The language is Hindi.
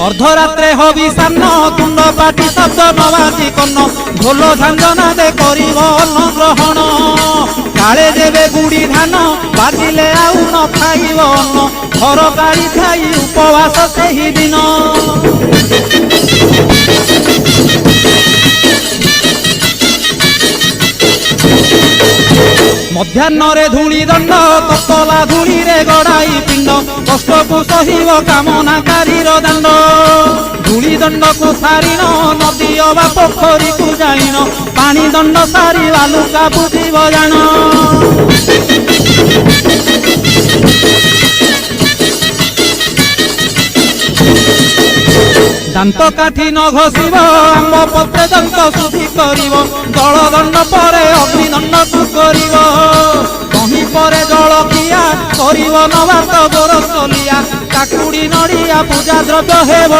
अर्धरात्रे हबि सान्न तुंड पाटी शब्द नबाजी कन्न ढोल झांझना दे करिब अन्न ग्रहण काले देवे गुड़ी धान बाजिले आउ न खाइब अन्न घर गाड़ी खाई उपवास सेही दिन मध्याह्न धूली दंड ततला धूली रे गड़ाई पिंड कष्ट को सहिब कामनाकारी दांड धूली दंड को सारिन नदी अबा पोखरी को जाइन पानी दंड सारी बालुका बुझिब जान दांत काठी न घोषिब आंब पत्रे दंत शुद्धि करिब जल दंड पर अग्निदंड को करिब कहीं पर जल किया करिब नबात गोरसलिया काकुड़ी नड़िया पूजा द्रव्य हेब।